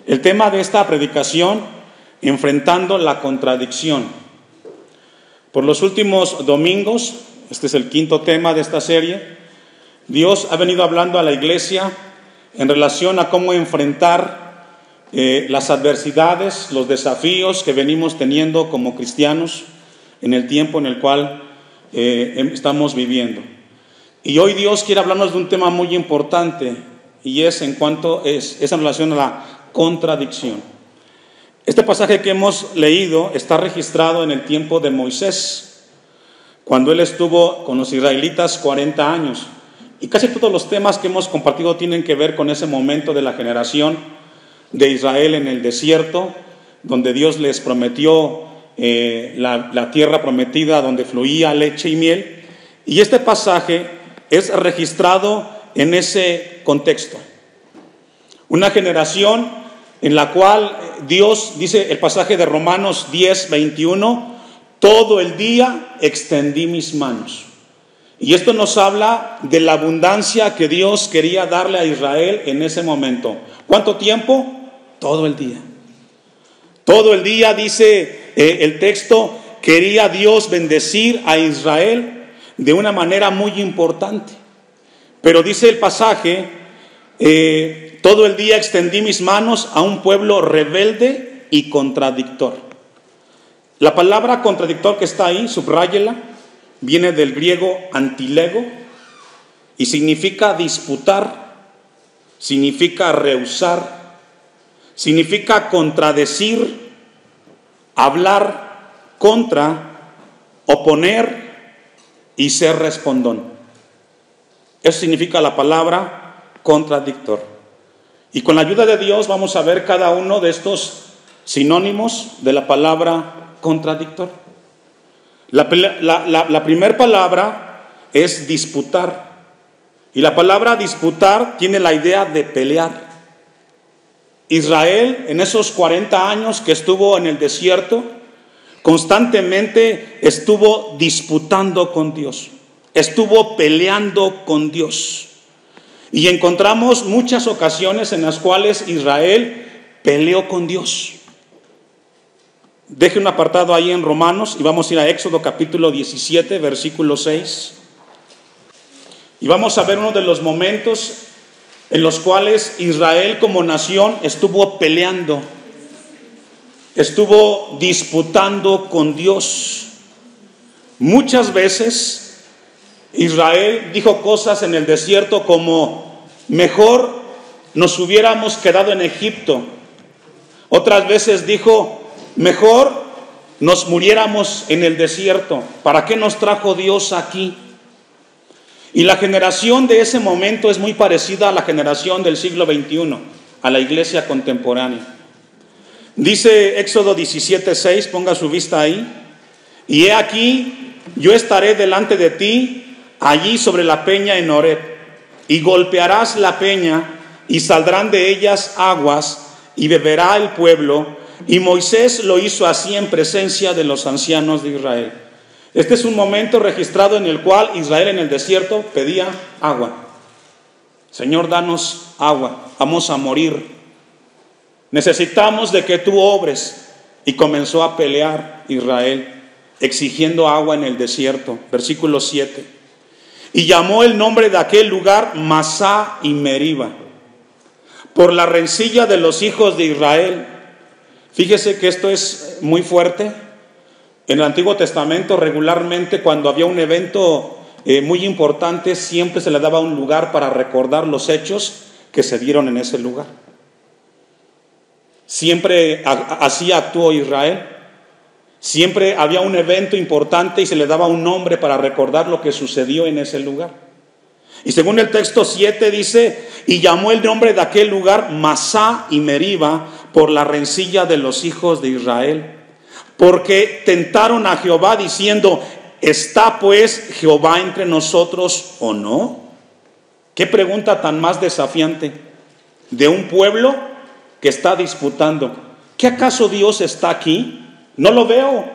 El tema de esta predicación, enfrentando la contradicción. Por los últimos domingos, este es el quinto tema de esta serie, Dios ha venido hablando a la iglesia en relación a cómo enfrentar las adversidades, los desafíos que venimos teniendo como cristianos en el tiempo en el cual estamos viviendo. Y hoy Dios quiere hablarnos de un tema muy importante, y es en relación a la contradicción. Este pasaje que hemos leído está registrado en el tiempo de Moisés, cuando él estuvo con los israelitas 40 años. Y casi todos los temas que hemos compartido tienen que ver con ese momento de la generación de Israel en el desierto, donde Dios les prometió la tierra prometida donde fluía leche y miel. Y este pasaje es registrado en ese contexto. Una generación en la cual Dios, dice el pasaje de Romanos 10:21, todo el día extendí mis manos. Y esto nos habla de la abundancia que Dios quería darle a Israel en ese momento. ¿Cuánto tiempo? Todo el día. Todo el día, dice el texto, quería Dios bendecir a Israel de una manera muy importante. Pero dice el pasaje, todo el día extendí mis manos a un pueblo rebelde y contradictor. La palabra contradictor que está ahí, subráyela, viene del griego antilego y significa disputar, significa rehusar, significa contradecir, hablar contra, oponer y ser respondón. Eso significa la palabra contradictor. Y con la ayuda de Dios vamos a ver cada uno de estos sinónimos de la palabra contradictor. La primera palabra es disputar. Y la palabra disputar tiene la idea de pelear. Israel, en esos 40 años que estuvo en el desierto, constantemente estuvo disputando con Dios. Estuvo peleando con Dios. Y encontramos muchas ocasiones en las cuales Israel peleó con Dios. Deje un apartado ahí en Romanos y vamos a ir a Éxodo capítulo 17, versículo 6. Y vamos a ver uno de los momentos en los cuales Israel como nación estuvo peleando, estuvo disputando con Dios. Muchas veces Israel dijo cosas en el desierto como: mejor nos hubiéramos quedado en Egipto. Otras veces dijo: mejor nos muriéramos en el desierto. ¿Para qué nos trajo Dios aquí? Y la generación de ese momento es muy parecida a la generación del siglo XXI, a la iglesia contemporánea. Dice Éxodo 17:6, ponga su vista ahí: y he aquí, yo estaré delante de ti allí sobre la peña en Horeb, y golpearás la peña, y saldrán de ellas aguas, y beberá el pueblo. Y Moisés lo hizo así en presencia de los ancianos de Israel. Este es un momento registrado en el cual Israel en el desierto pedía agua. Señor, danos agua, vamos a morir. Necesitamos de que tú obres. Y comenzó a pelear Israel, exigiendo agua en el desierto. Versículo 7. Y llamó el nombre de aquel lugar Masá y Meriba, por la rencilla de los hijos de Israel. Fíjese que esto es muy fuerte. En el Antiguo Testamento regularmente cuando había un evento muy importante, siempre se le daba un lugar para recordar los hechos que se dieron en ese lugar. Siempre así actuó Israel. Siempre había un evento importante y se le daba un nombre para recordar lo que sucedió en ese lugar. Y según el texto 7 dice: y llamó el nombre de aquel lugar Masá y Meriba, por la rencilla de los hijos de Israel, porque tentaron a Jehová diciendo: ¿está pues Jehová entre nosotros o no? Qué pregunta tan más desafiante de un pueblo que está disputando. ¿Qué acaso Dios está aquí? No lo veo.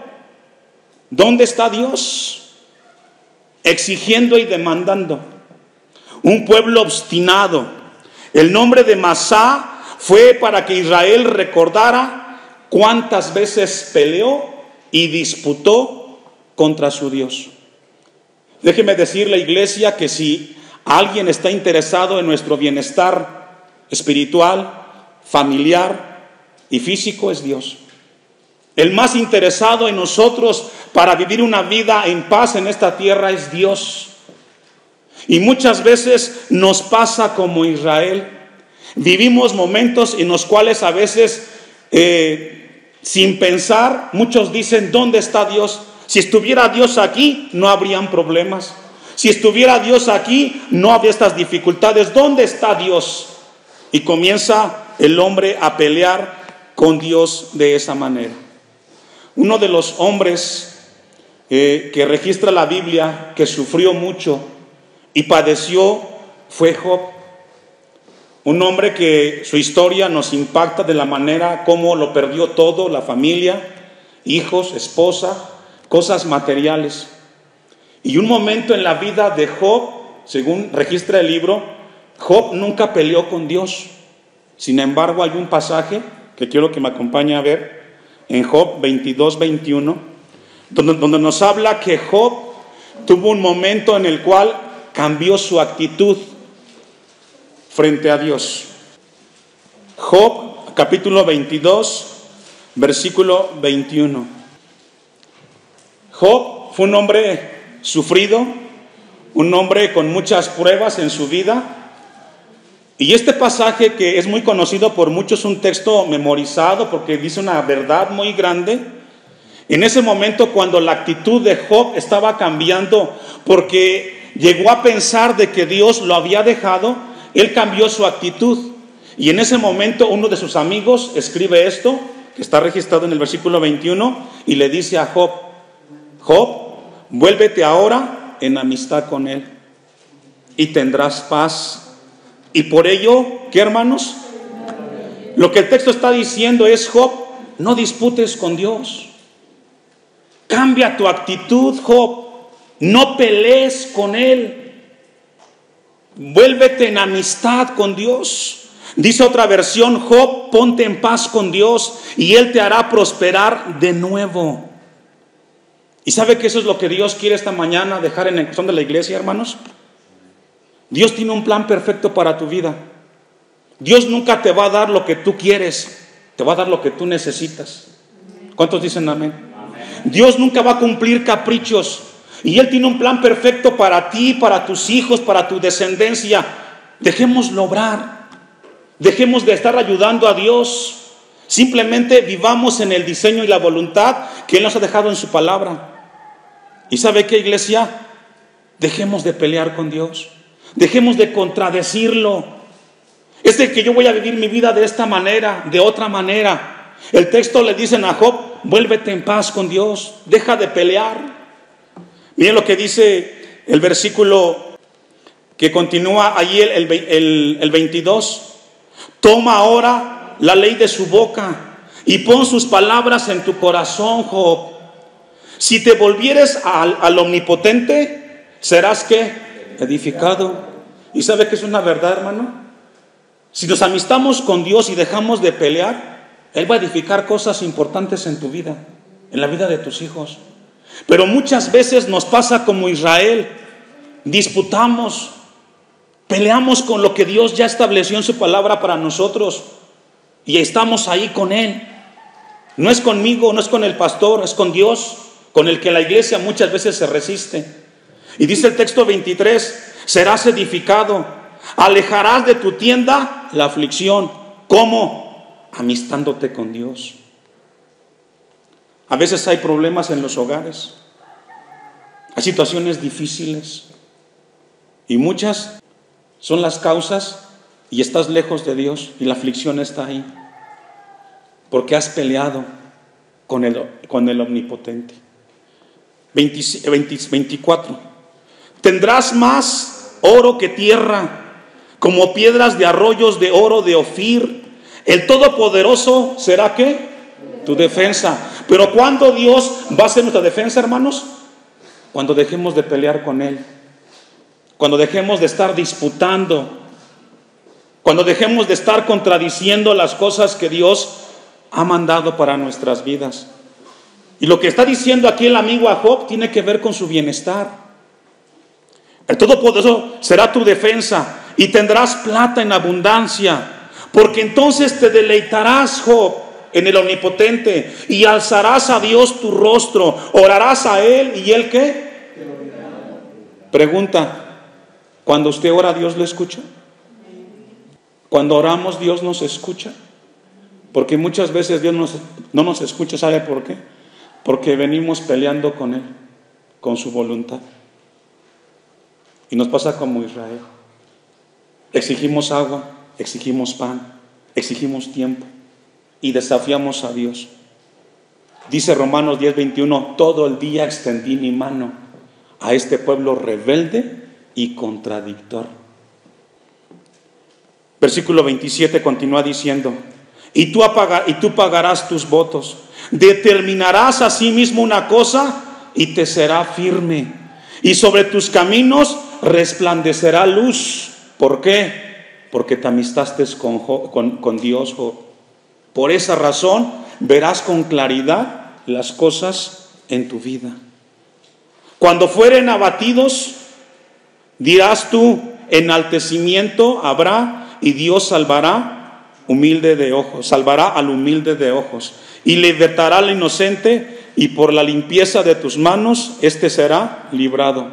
¿Dónde está Dios? Exigiendo y demandando. Un pueblo obstinado. El nombre de Masá fue para que Israel recordara cuántas veces peleó y disputó contra su Dios. Déjeme decirle, iglesia, que si alguien está interesado en nuestro bienestar espiritual, familiar y físico, es Dios. El más interesado en nosotros para vivir una vida en paz en esta tierra es Dios. Y muchas veces nos pasa como Israel. Vivimos momentos en los cuales a veces, sin pensar, muchos dicen, ¿dónde está Dios? Si estuviera Dios aquí, no habrían problemas. Si estuviera Dios aquí, no habría estas dificultades. ¿Dónde está Dios? Y comienza el hombre a pelear con Dios de esa manera. Uno de los hombres que registra la Biblia, que sufrió mucho y padeció, fue Job. Un hombre que su historia nos impacta de la manera como lo perdió todo, la familia, hijos, esposa, cosas materiales. Y un momento en la vida de Job, según registra el libro, Job nunca peleó con Dios. Sin embargo, hay un pasaje que quiero que me acompañe a ver, en Job 22-21, donde nos habla que Job tuvo un momento en el cual cambió su actitud frente a Dios. Job, capítulo 22, versículo 21. Job fue un hombre sufrido, un hombre con muchas pruebas en su vida. Y este pasaje, que es muy conocido por muchos, un texto memorizado porque dice una verdad muy grande. En ese momento, cuando la actitud de Job estaba cambiando porque llegó a pensar de que Dios lo había dejado, él cambió su actitud. Y en ese momento uno de sus amigos escribe esto, que está registrado en el versículo 21, y le dice a Job: Job, vuélvete ahora en amistad con él y tendrás paz. Y por ello, ¿qué, hermanos? Lo que el texto está diciendo es: Job, no disputes con Dios. Cambia tu actitud, Job. No pelees con Él. Vuélvete en amistad con Dios. Dice otra versión: Job, ponte en paz con Dios y Él te hará prosperar de nuevo. ¿Y sabe que eso es lo que Dios quiere esta mañana dejar en el corazón de la iglesia, hermanos? Dios tiene un plan perfecto para tu vida. Dios nunca te va a dar lo que tú quieres, te va a dar lo que tú necesitas. ¿Cuántos dicen amén? Dios nunca va a cumplir caprichos. Y Él tiene un plan perfecto para ti, para tus hijos, para tu descendencia. Dejémoslo obrar. Dejemos de estar ayudando a Dios. Simplemente vivamos en el diseño y la voluntad que Él nos ha dejado en su palabra. ¿Y sabe qué, iglesia? Dejemos de pelear con Dios. Dejemos de contradecirlo. Es de que yo voy a vivir mi vida de esta manera, de otra manera. El texto le dicen a Job: vuélvete en paz con Dios, deja de pelear. Miren lo que dice el versículo que continúa allí, el 22. Toma ahora la ley de su boca y pon sus palabras en tu corazón, Job. Si te volvieres al Omnipotente, serás ¿qué? Edificado. ¿Y sabe que es una verdad, hermano? Si nos amistamos con Dios y dejamos de pelear, Él va a edificar cosas importantes en tu vida, en la vida de tus hijos. Pero muchas veces nos pasa como Israel: disputamos, peleamos con lo que Dios ya estableció en su palabra para nosotros, y estamos ahí con Él. No es conmigo, no es con el pastor, es con Dios, con el que la iglesia muchas veces se resiste. Y dice el texto 23: serás edificado, alejarás de tu tienda la aflicción. ¿Cómo? Amistándote con Dios. A veces hay problemas en los hogares, hay situaciones difíciles, y muchas son las causas, y estás lejos de Dios y la aflicción está ahí, porque has peleado con el Omnipotente. 24. Tendrás más oro que tierra, como piedras de arroyos de oro de Ofir. El Todopoderoso será ¿qué? Tu defensa. Pero ¿cuándo Dios va a ser nuestra defensa, hermanos? Cuando dejemos de pelear con Él, cuando dejemos de estar disputando, Cuando dejemos de estar contradiciendo las cosas que Dios ha mandado para nuestras vidas. Y lo que está diciendo aquí el amigo a Job tiene que ver con su bienestar. El Todopoderoso será tu defensa y tendrás plata en abundancia, porque entonces te deleitarás, Job, en el Omnipotente, y alzarás a Dios tu rostro, orarás a Él, ¿y Él qué? Pregunta, ¿cuando usted ora Dios lo escucha? Cuando oramos Dios nos escucha, porque muchas veces Dios no nos escucha. ¿Sabe por qué? Porque venimos peleando con Él, con su voluntad. Y nos pasa como Israel. Exigimos agua, exigimos pan, exigimos tiempo y desafiamos a Dios. Dice Romanos 10:21, todo el día extendí mi mano a este pueblo rebelde y contradictor. Versículo 27 continúa diciendo, y tú pagarás tus votos, determinarás a sí mismo una cosa y te será firme, y sobre tus caminos resplandecerá luz. ¿Por qué? Porque te amistaste con Dios. Por esa razón verás con claridad las cosas en tu vida. Cuando fueren abatidos, dirás tú, enaltecimiento habrá, y Dios salvará al humilde de ojos, y libertará al inocente, y por la limpieza de tus manos éste será librado.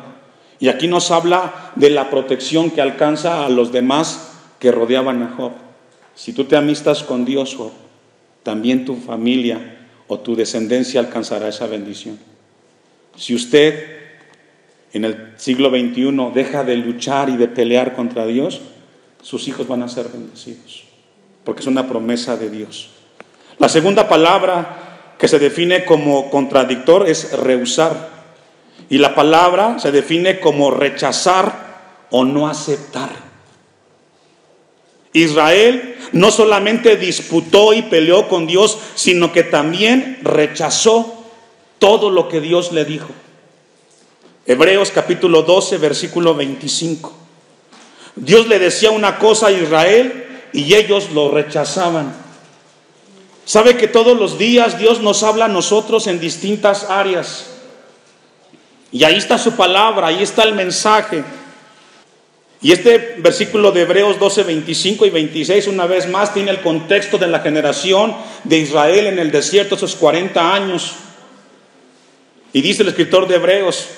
Y aquí nos habla de la protección que alcanza a los demás que rodeaban a Job. Si tú te amistas con Dios, Job, también tu familia o tu descendencia alcanzará esa bendición. Si usted en el siglo XXI deja de luchar y de pelear contra Dios, sus hijos van a ser bendecidos, porque es una promesa de Dios. La segunda palabra que se define como contradictor es rehusar, y la palabra se define como rechazar o no aceptar. Israel no solamente disputó y peleó con Dios, sino que también rechazó todo lo que Dios le dijo. Hebreos capítulo 12, versículo 25. Dios le decía una cosa a Israel y ellos lo rechazaban. ¿Sabe que todos los días Dios nos habla a nosotros en distintas áreas? Y ahí está su palabra, ahí está el mensaje. Y este versículo de Hebreos 12, 25 y 26, una vez más, tiene el contexto de la generación de Israel en el desierto, esos 40 años. Y dice el escritor de Hebreos,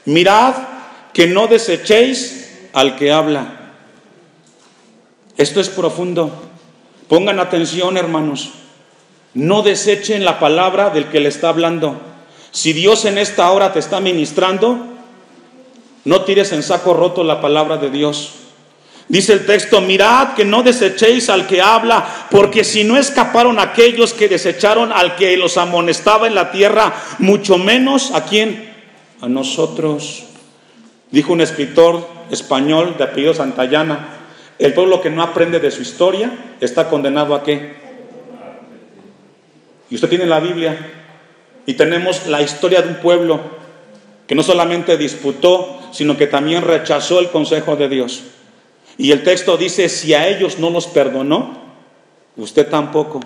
mirad que no desechéis al que habla. Esto es profundo. Pongan atención, hermanos. No desechen la palabra del que le está hablando. Si Dios en esta hora te está ministrando, no tires en saco roto la palabra de Dios. Dice el texto, mirad que no desechéis al que habla, porque si no escaparon aquellos que desecharon al que los amonestaba en la tierra, mucho menos ¿a quién? A nosotros. Dijo un escritor español de apellido Santayana, el pueblo que no aprende de su historia está condenado ¿a qué? Y usted tiene la Biblia y tenemos la historia de un pueblo que no solamente disputó, sino que también rechazó el consejo de Dios. Y el texto dice, si a ellos no los perdonó, usted tampoco,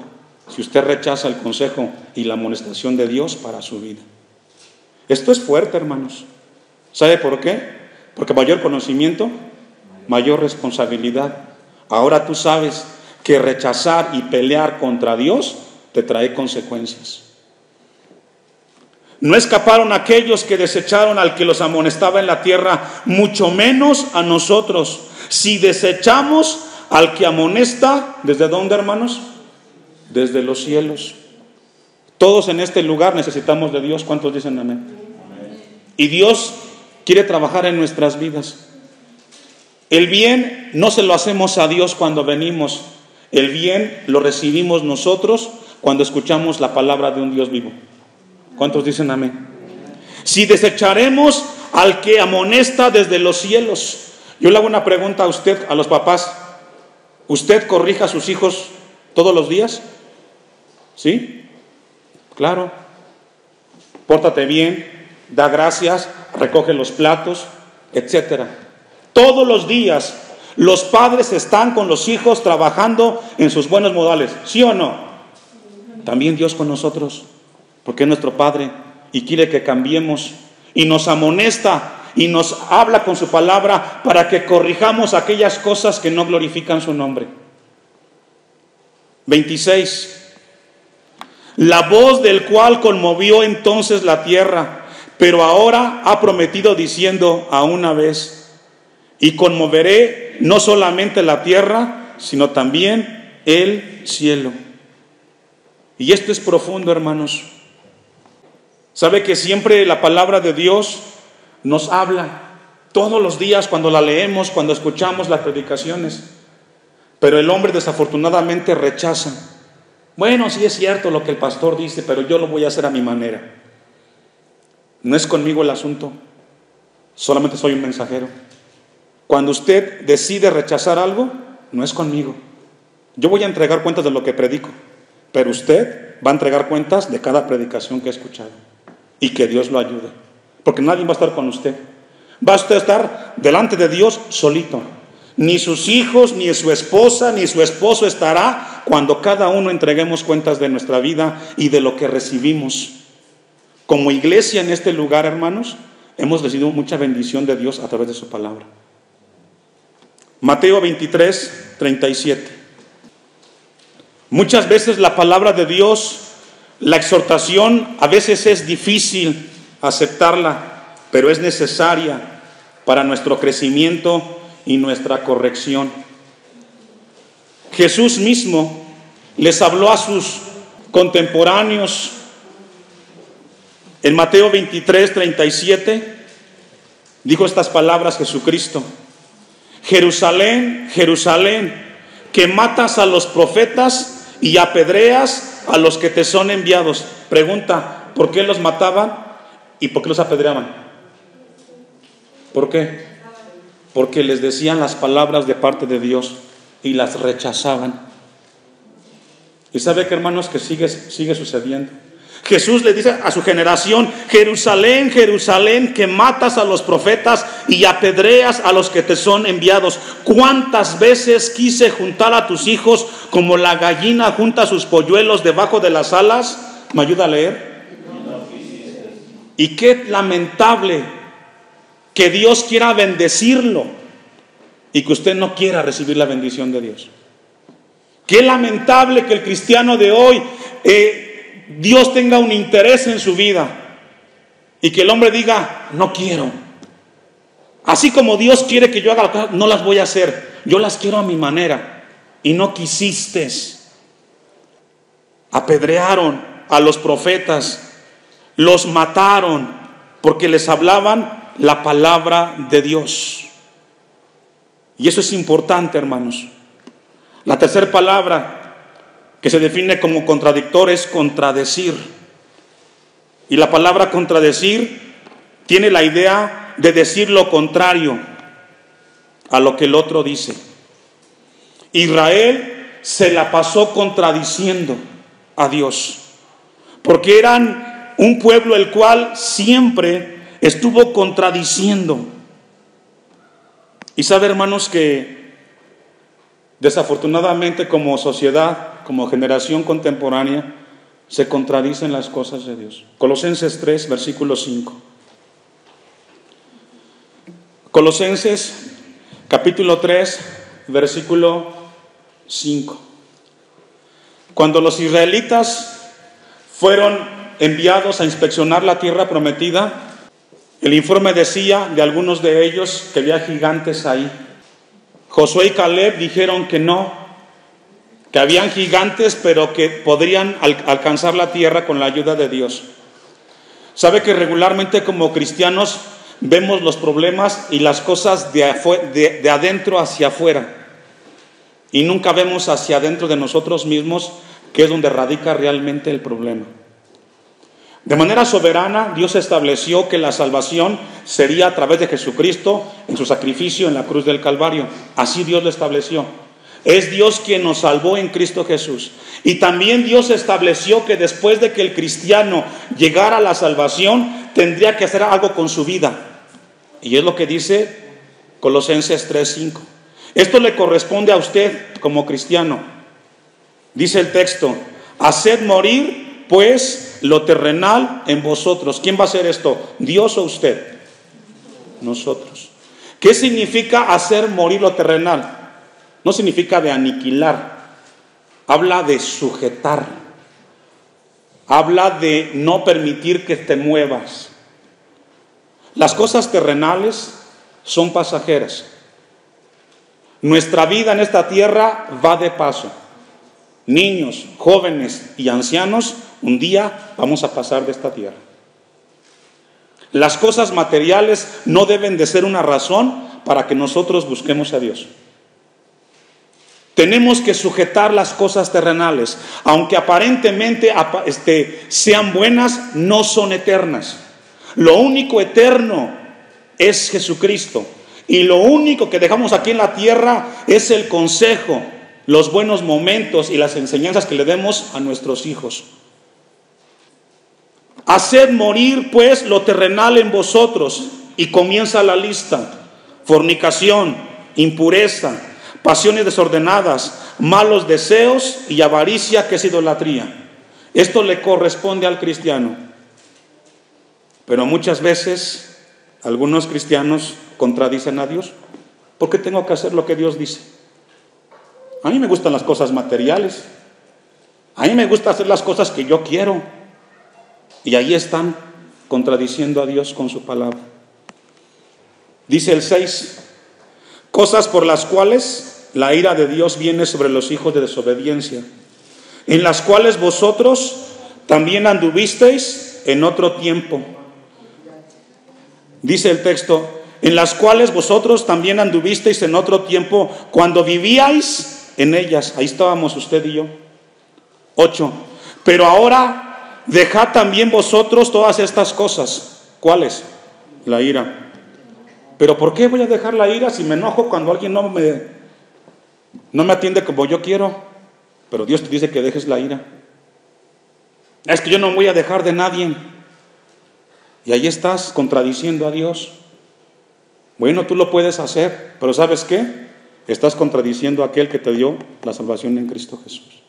si usted rechaza el consejo y la amonestación de Dios para su vida. Esto es fuerte, hermanos. ¿Sabe por qué? Porque mayor conocimiento, mayor responsabilidad. Ahora tú sabes que rechazar y pelear contra Dios te trae consecuencias. No escaparon aquellos que desecharon al que los amonestaba en la tierra, mucho menos a nosotros. Si desechamos al que amonesta, ¿desde dónde, hermanos? Desde los cielos. Todos en este lugar necesitamos de Dios. ¿Cuántos dicen amén? Y Dios quiere trabajar en nuestras vidas. El bien no se lo hacemos a Dios cuando venimos. El bien lo recibimos nosotros cuando escuchamos la palabra de un Dios vivo. ¿Cuántos dicen amén? Si desecharemos al que amonesta desde los cielos. Yo le hago una pregunta a usted, a los papás. ¿Usted corrige a sus hijos todos los días? ¿Sí? Claro. Pórtate bien, da gracias, recoge los platos, etcétera. Todos los días Los padres están con los hijos trabajando en sus buenos modales, ¿sí o no? También Dios con nosotros, porque es nuestro Padre y quiere que cambiemos y nos amonesta y nos habla con su palabra para que corrijamos aquellas cosas que no glorifican su nombre. 26. La voz del cual conmovió entonces la tierra, pero ahora ha prometido diciendo a una vez, y conmoveré no solamente la tierra, sino también el cielo. Y esto es profundo, hermanos. ¿Sabe que siempre la palabra de Dios nos habla todos los días cuando la leemos, cuando escuchamos las predicaciones? Pero el hombre desafortunadamente rechaza. Bueno, sí es cierto lo que el pastor dice, pero yo lo voy a hacer a mi manera. No es conmigo el asunto, solamente soy un mensajero. Cuando usted decide rechazar algo, no es conmigo. Yo voy a entregar cuentas de lo que predico, pero usted va a entregar cuentas de cada predicación que ha escuchado. Y que Dios lo ayude, porque nadie va a estar con usted. Va a usted estar delante de Dios solito. Ni sus hijos, ni su esposa, ni su esposo estará cuando cada uno entreguemos cuentas de nuestra vida y de lo que recibimos. Como iglesia en este lugar, hermanos, hemos recibido mucha bendición de Dios a través de su palabra. Mateo 23, 37. Muchas veces la palabra de Dios, la exhortación, a veces es difícil aceptarla, pero es necesaria para nuestro crecimiento y nuestra corrección. Jesús mismo les habló a sus contemporáneos en Mateo 23, 37, dijo estas palabras Jesucristo: Jerusalén, Jerusalén, que matas a los profetas y apedreas a los que te son enviados. Pregunta, ¿por qué los mataban y por qué los apedreaban? ¿Por qué? Porque les decían las palabras de parte de Dios y las rechazaban. Y sabe que, hermanos, que sigue sucediendo. Jesús le dice a su generación: Jerusalén, Jerusalén, que matas a los profetas y apedreas a los que te son enviados. ¿Cuántas veces quise juntar a tus hijos como la gallina junta sus polluelos debajo de las alas? ¿Me ayuda a leer? Y qué lamentable que Dios quiera bendecirlo y que usted no quiera recibir la bendición de Dios. Qué lamentable que el cristiano de hoy Dios tenga un interés en su vida y que el hombre diga: no quiero. Así como Dios quiere que yo haga las cosas, no las voy a hacer. Yo las quiero a mi manera. Y no quisiste. Apedrearon a los profetas, los mataron porque les hablaban la palabra de Dios. Y eso es importante, hermanos. La tercera palabra que se define como contradictor es contradecir. Y la palabra contradecir tiene la idea de decir lo contrario a lo que el otro dice. Israel se la pasó contradiciendo a Dios, porque eran un pueblo el cual siempre estuvo contradiciendo. Y sabe, hermanos, que desafortunadamente como sociedad, como generación contemporánea, se contradicen las cosas de Dios. Colosenses 3, versículo 5. Colosenses capítulo 3, versículo 5. Cuando los israelitas fueron enviados a inspeccionar la tierra prometida, el informe decía de algunos de ellos que había gigantes ahí. Josué y Caleb dijeron que no, que habían gigantes, pero que podrían alcanzar la tierra con la ayuda de Dios. Sabe que regularmente como cristianos vemos los problemas y las cosas de adentro hacia afuera, y nunca vemos hacia adentro de nosotros mismos, que es donde radica realmente el problema. De manera soberana, Dios estableció que la salvación sería a través de Jesucristo en su sacrificio en la cruz del Calvario. Así Dios lo estableció. Es Dios quien nos salvó en Cristo Jesús. Y también Dios estableció que después de que el cristiano llegara a la salvación, tendría que hacer algo con su vida. Y es lo que dice Colosenses 3:5. Esto le corresponde a usted como cristiano. Dice el texto: haced morir pues lo terrenal en vosotros. ¿Quién va a hacer esto? ¿Dios o usted? Nosotros. ¿Qué significa hacer morir lo terrenal? No significa de aniquilar. Habla de sujetar. Habla de no permitir que te muevas. Las cosas terrenales son pasajeras. Nuestra vida en esta tierra va de paso. Niños, jóvenes y ancianos, un día vamos a pasar de esta tierra. Las cosas materiales no deben de ser una razón para que nosotros busquemos a Dios. Tenemos que sujetar las cosas terrenales, aunque aparentemente sean buenas, no son eternas. Lo único eterno es Jesucristo. Y lo único que dejamos aquí en la tierra es el consejo, los buenos momentos y las enseñanzas que le demos a nuestros hijos. Haced morir pues lo terrenal en vosotros. Y comienza la lista: fornicación, impureza, pasiones desordenadas, malos deseos y avaricia, que es idolatría. Esto le corresponde al cristiano. Pero muchas veces algunos cristianos contradicen a Dios. ¿Por qué tengo que hacer lo que Dios dice? A mí me gustan las cosas materiales. A mí me gusta hacer las cosas que yo quiero. Y ahí están contradiciendo a Dios con su palabra. Dice el 6: cosas por las cuales la ira de Dios viene sobre los hijos de desobediencia, en las cuales vosotros también anduvisteis en otro tiempo. Dice el texto: en las cuales vosotros también anduvisteis en otro tiempo, cuando vivíais en ellas. Ahí estábamos usted y yo. 8. Pero ahora dejad también vosotros todas estas cosas. ¿Cuáles? La ira. ¿Pero por qué voy a dejar la ira si me enojo cuando alguien no me atiende como yo quiero? Pero Dios te dice que dejes la ira. Es que yo no voy a dejar de nadie. Y ahí estás contradiciendo a Dios. Bueno, tú lo puedes hacer, pero ¿sabes qué? Estás contradiciendo a aquel que te dio la salvación en Cristo Jesús.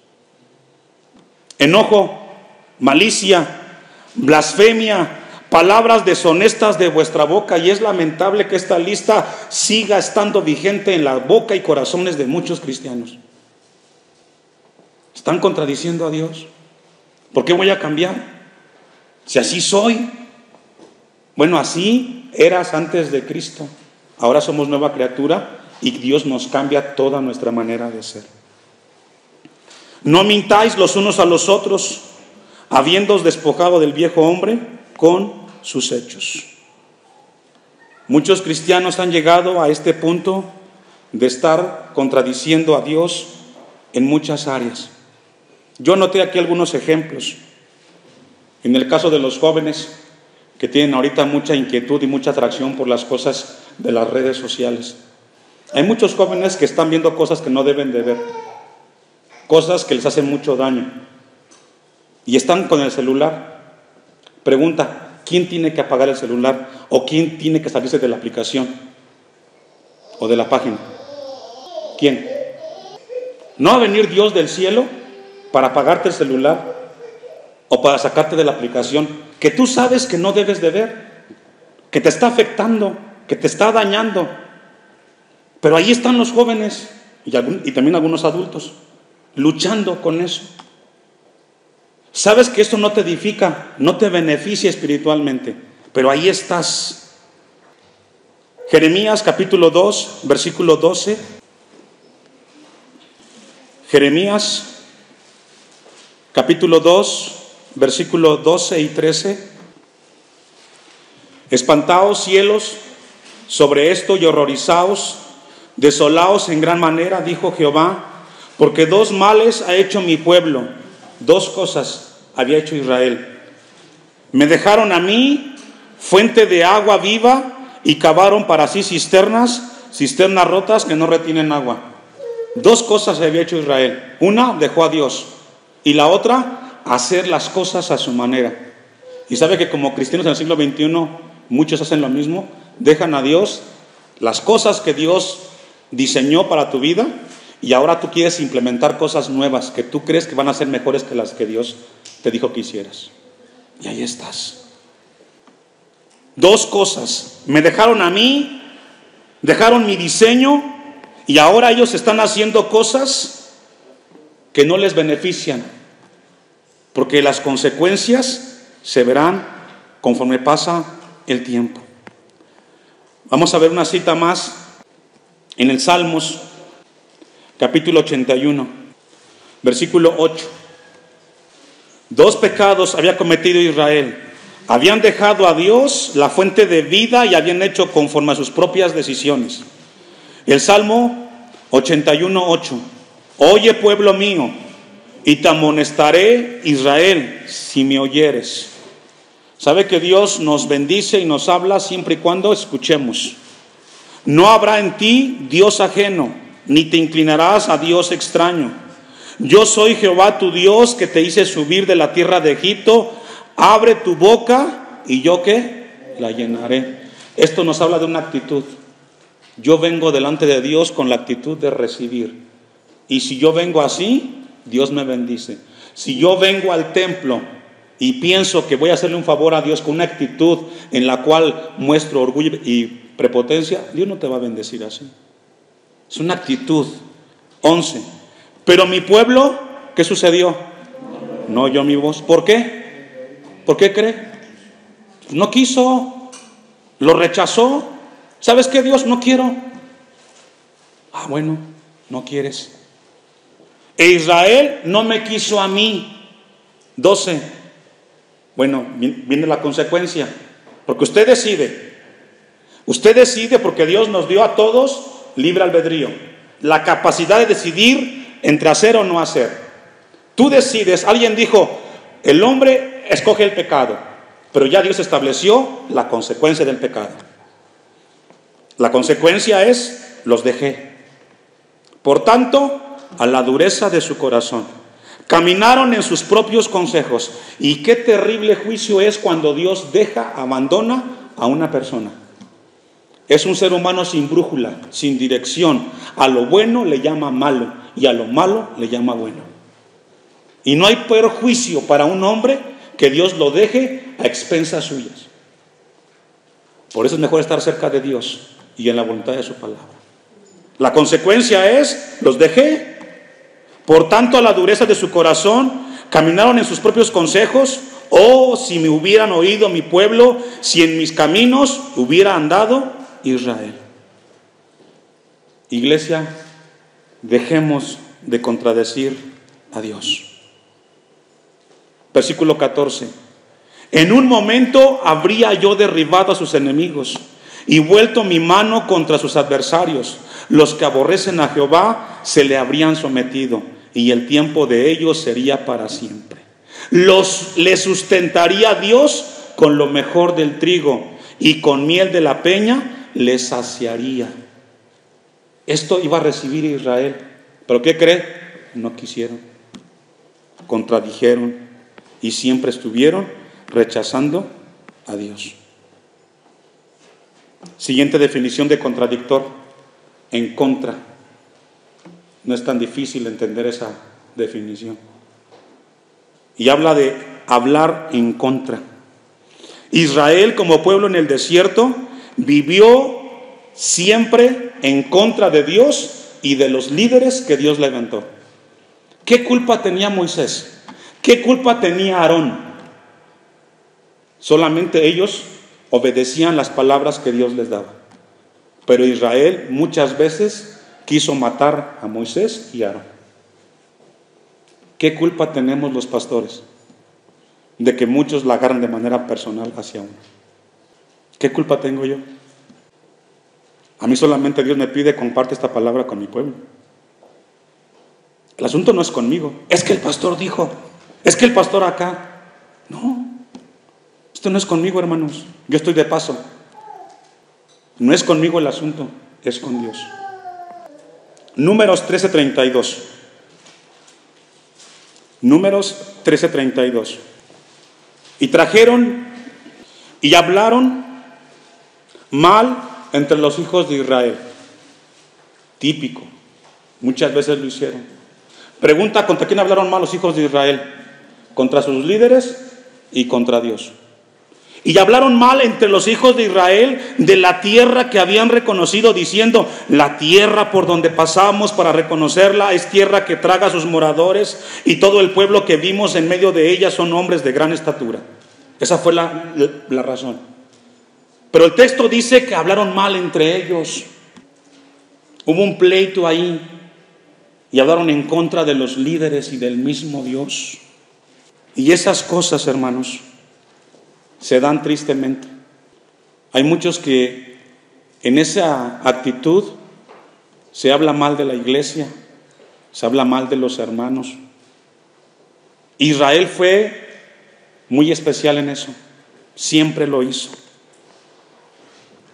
Enojo, malicia, blasfemia, palabras deshonestas de vuestra boca. Y es lamentable que esta lista siga estando vigente en la boca y corazones de muchos cristianos. Están contradiciendo a Dios. ¿Por qué voy a cambiar? Si así soy. Bueno, así eras antes de Cristo. Ahora somos nueva criatura y Dios nos cambia toda nuestra manera de ser. No mintáis los unos a los otros, habiéndoos despojado del viejo hombre con sus hechos. Muchos cristianos han llegado a este punto de estar contradiciendo a Dios en muchas áreas. Yo noté aquí algunos ejemplos. En el caso de los jóvenes que tienen ahorita mucha inquietud y mucha atracción por las cosas de las redes sociales. Hay muchos jóvenes que están viendo cosas que no deben de ver, cosas que les hacen mucho daño, y están con el celular. Pregunta: ¿quién tiene que apagar el celular? ¿O quién tiene que salirse de la aplicación o de la página? ¿Quién? ¿No va a venir Dios del cielo para apagarte el celular o para sacarte de la aplicación que tú sabes que no debes de ver, que te está afectando, que te está dañando? Pero ahí están los jóvenes y también algunos adultos luchando con eso. Sabes que esto no te edifica, no te beneficia espiritualmente, pero ahí estás. Jeremías capítulo 2, versículo 12. Jeremías capítulo 2, versículo 12 y 13. Espantaos cielos sobre esto y horrorizaos, desolaos en gran manera, dijo Jehová, porque dos males ha hecho mi pueblo. Dos cosas había hecho Israel. Me dejaron a mí fuente de agua viva y cavaron para sí cisternas rotas que no retienen agua. Dos cosas había hecho Israel. Una, dejó a Dios, y la otra, hacer las cosas a su manera. Y sabe que como cristianos en el siglo XXI muchos hacen lo mismo. Dejan a Dios, las cosas que Dios diseñó para tu vida y ahora tú quieres implementar cosas nuevas que tú crees que van a ser mejores que las que Dios te dijo que hicieras. Y ahí estás. Dos cosas: me dejaron a mí, dejaron mi diseño y ahora ellos están haciendo cosas que no les benefician, porque las consecuencias se verán conforme pasa el tiempo. Vamos a ver una cita más en el Salmos, capítulo 81, versículo 8. Dos pecados había cometido Israel. Habían dejado a Dios, la fuente de vida, y habían hecho conforme a sus propias decisiones. El Salmo 81:8. Oye, pueblo mío, y te amonestaré, Israel, si me oyeres. ¿Sabe que Dios nos bendice y nos habla siempre y cuando escuchemos? No habrá en ti Dios ajeno, ni te inclinarás a Dios extraño. Yo soy Jehová tu Dios, que te hice subir de la tierra de Egipto. Abre tu boca y yo ¿qué? La llenaré. Esto nos habla de una actitud. Yo vengo delante de Dios con la actitud de recibir. Y si yo vengo así, Dios me bendice. Si yo vengo al templo y pienso que voy a hacerle un favor a Dios con una actitud en la cual muestro orgullo y prepotencia, Dios no te va a bendecir así. Es una actitud. 11. Pero mi pueblo, ¿qué sucedió? No oyó mi voz. ¿Por qué? ¿Por qué cree? No quiso, lo rechazó. ¿Sabes qué, Dios? No quiero. Ah, bueno, no quieres. E Israel no me quiso a mí. 12. Bueno, viene la consecuencia. Porque usted decide. Usted decide, porque Dios nos dio a todos libre albedrío. La capacidad de decidir entre hacer o no hacer. Tú decides. Alguien dijo, el hombre escoge el pecado, pero ya Dios estableció la consecuencia del pecado. La consecuencia es, los dejé. Por tanto, a la dureza de su corazón. Caminaron en sus propios consejos. Y qué terrible juicio es cuando Dios abandona a una persona. Es un ser humano sin brújula, sin dirección. A lo bueno le llama malo y a lo malo le llama bueno. Y no hay peor juicio para un hombre que Dios lo deje a expensas suyas. Por eso es mejor estar cerca de Dios y en la voluntad de su palabra. La consecuencia es, los dejé. Por tanto, a la dureza de su corazón, caminaron en sus propios consejos. Oh, si me hubieran oído mi pueblo, si en mis caminos hubiera andado Israel. Iglesia, dejemos de contradecir a Dios. Versículo 14. En un momento habría yo derribado a sus enemigos y vuelto mi mano contra sus adversarios. Los que aborrecen a Jehová se le habrían sometido y el tiempo de ellos sería para siempre. Les sustentaría Dios con lo mejor del trigo y con miel de la peña les saciaría. Esto iba a recibir Israel. ¿Pero qué cree? No quisieron. Contradijeron. Y siempre estuvieron rechazando a Dios. Siguiente definición de contradictor: en contra. No es tan difícil entender esa definición. Y habla de hablar en contra. Israel, como pueblo en el desierto, vivió siempre en contra de Dios y de los líderes que Dios levantó. ¿Qué culpa tenía Moisés? ¿Qué culpa tenía Aarón? Solamente ellos obedecían las palabras que Dios les daba. Pero Israel muchas veces quiso matar a Moisés y a Aarón. ¿Qué culpa tenemos los pastores de que muchos la agarran de manera personal hacia uno? ¿Qué culpa tengo yo? A mí solamente Dios me pide: comparte esta palabra con mi pueblo. El asunto no es conmigo. Es que el pastor dijo, es que el pastor acá. No, esto no es conmigo, hermanos. Yo estoy de paso. No es conmigo el asunto, es con Dios. Números 13:32. Números 13:32. Y trajeron y hablaron mal entre los hijos de Israel. Típico. Muchas veces lo hicieron. Pregunta: ¿contra quién hablaron mal los hijos de Israel? Contra sus líderes y contra Dios. Y hablaron mal entre los hijos de Israel de la tierra que habían reconocido, diciendo: la tierra por donde pasamos para reconocerla es tierra que traga a sus moradores, y todo el pueblo que vimos en medio de ella son hombres de gran estatura. Esa fue la razón. Pero el texto dice que hablaron mal entre ellos. Hubo un pleito ahí y hablaron en contra de los líderes y del mismo Dios. Y esas cosas, hermanos, se dan tristemente. Hay muchos que en esa actitud se habla mal de la iglesia, se habla mal de los hermanos. Israel fue muy especial en eso, siempre lo hizo.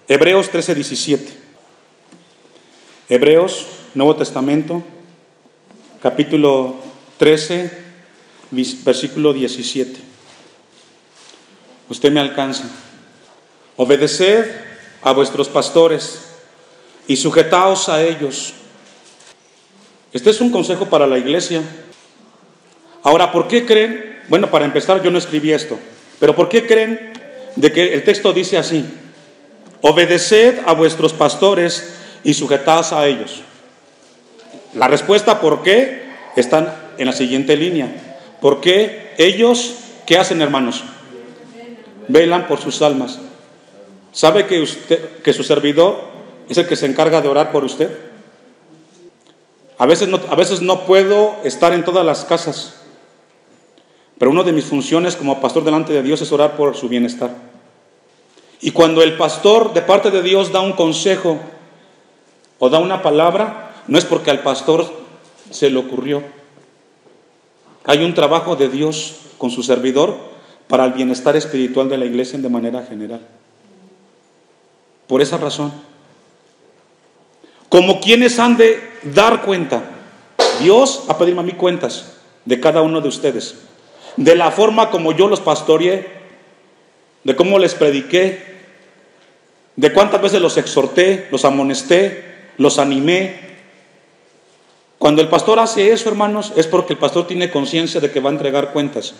Hebreos 13:17. Hebreos, Nuevo Testamento, capítulo 13, versículo 17. Usted me alcanza. Obedeced a vuestros pastores y sujetaos a ellos. Este es un consejo para la iglesia. Ahora, ¿por qué creen? Bueno, para empezar, yo no escribí esto, pero ¿por qué creen de que el texto dice así? Obedeced a vuestros pastores y sujetaos a ellos. La respuesta ¿por qué? Está en la siguiente línea. Porque ellos, ¿qué hacen, hermanos? Velan por sus almas. ¿Sabe que su servidor es el que se encarga de orar por usted? A veces no puedo estar en todas las casas, pero una de mis funciones como pastor delante de Dios es orar por su bienestar. Y cuando el pastor de parte de Dios da un consejo o da una palabra, no es porque al pastor se le ocurrió. Hay un trabajo de Dios con su servidor para el bienestar espiritual de la iglesia de manera general. Por esa razón, como quienes han de dar cuenta, Dios a pedirme a mí cuentas de cada uno de ustedes, de la forma como yo los pastoreé, de cómo les prediqué, de cuántas veces los exhorté, los amonesté, los animé. Cuando el pastor hace eso, hermanos, es porque el pastor tiene conciencia de que va a entregar cuentas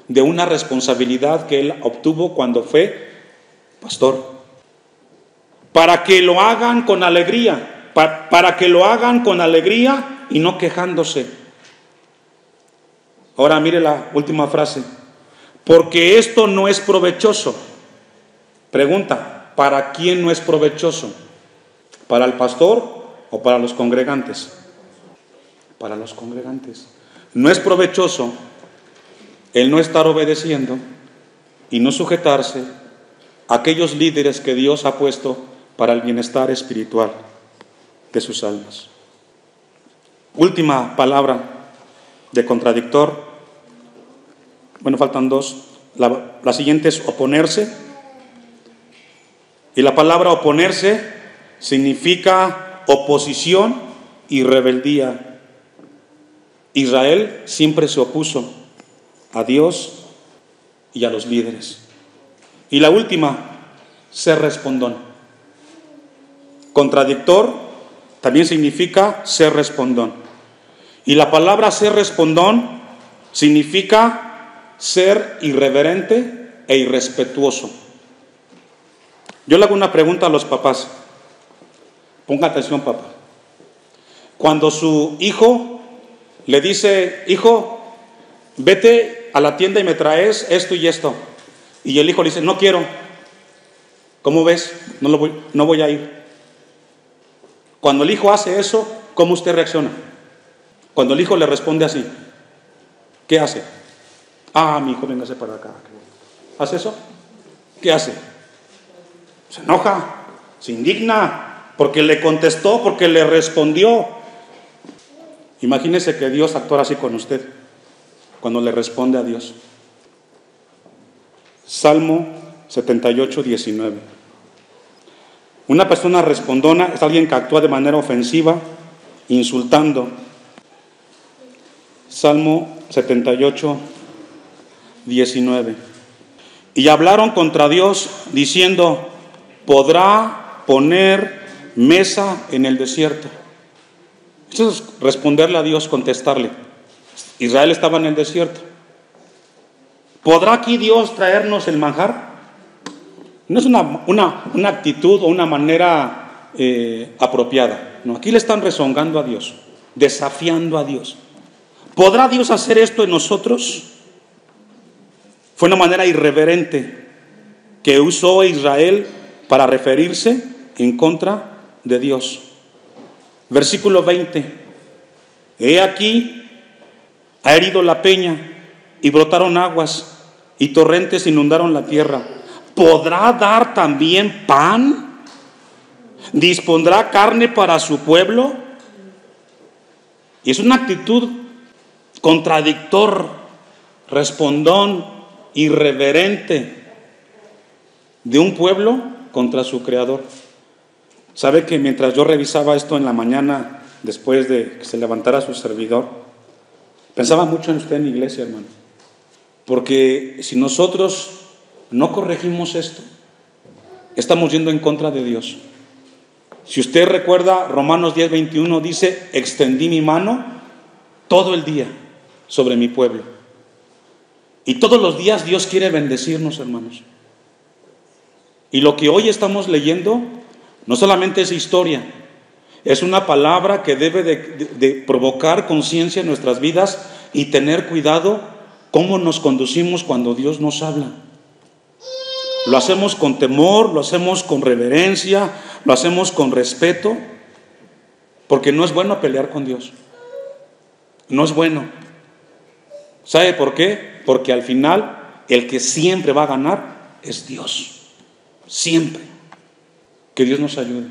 de una responsabilidad que él obtuvo cuando fue pastor. Para que lo hagan con alegría, para que lo hagan con alegría y no quejándose. Ahora mire la última frase. Porque esto no es provechoso. Pregunta: ¿para quién no es provechoso? ¿Para el pastor o para los congregantes? Para los congregantes. No es provechoso el no estar obedeciendo y no sujetarse a aquellos líderes que Dios ha puesto para el bienestar espiritual de sus almas. Última palabra de contradictor. Bueno, faltan dos. La siguiente es oponerse. Y la palabra oponerse significa oposición y rebeldía. Israel siempre se opuso a Dios y a los líderes. Y la última, ser respondón. Contradictor también significa ser respondón. Y la palabra ser respondón significa ser irreverente e irrespetuoso. Yo le hago una pregunta a los papás. Ponga atención, papá. Cuando su hijo le dice: hijo, vete a la tienda y me traes esto y esto, y el hijo le dice: no quiero. ¿Cómo ves? No voy a ir. Cuando el hijo hace eso, ¿cómo usted reacciona? Cuando el hijo le responde así, ¿qué hace? Ah, mi hijo, véngase para acá. ¿Hace eso? ¿Qué hace? Se enoja, se indigna, porque le contestó, porque le respondió. Imagínese que Dios actuara así con usted cuando le responde a Dios. Salmo 78, 19. Una persona respondona es alguien que actúa de manera ofensiva, insultando. Salmo 78, 19. Y hablaron contra Dios diciendo: ¿podrá poner mesa en el desierto? Eso es responderle a Dios, contestarle. Israel estaba en el desierto. ¿Podrá aquí Dios traernos el manjar? No es una actitud o una manera apropiada. No, aquí le están rezongando a Dios, desafiando a Dios. ¿Podrá Dios hacer esto en nosotros? Fue una manera irreverente que usó Israel para referirse en contra de Dios. Versículo 20. He aquí, ha herido la peña y brotaron aguas y torrentes inundaron la tierra. ¿Podrá dar también pan? ¿Dispondrá carne para su pueblo? Y es una actitud contradictor, respondón, irreverente de un pueblo contra su creador. ¿Sabe que mientras yo revisaba esto en la mañana, después de que se levantara su servidor, pensaba mucho en usted en la iglesia, hermano? Porque si nosotros no corregimos esto, estamos yendo en contra de Dios. Si usted recuerda, Romanos 10:21 dice: extendí mi mano todo el día sobre mi pueblo. Y todos los días Dios quiere bendecirnos, hermanos. Y lo que hoy estamos leyendo no solamente es historia, es una palabra que debe de provocar conciencia en nuestras vidas y tener cuidado cómo nos conducimos cuando Dios nos habla. Lo hacemos con temor, lo hacemos con reverencia, lo hacemos con respeto, porque no es bueno pelear con Dios. No es bueno. ¿Sabe por qué? Porque al final el que siempre va a ganar es Dios. Siempre. Que Dios nos ayude.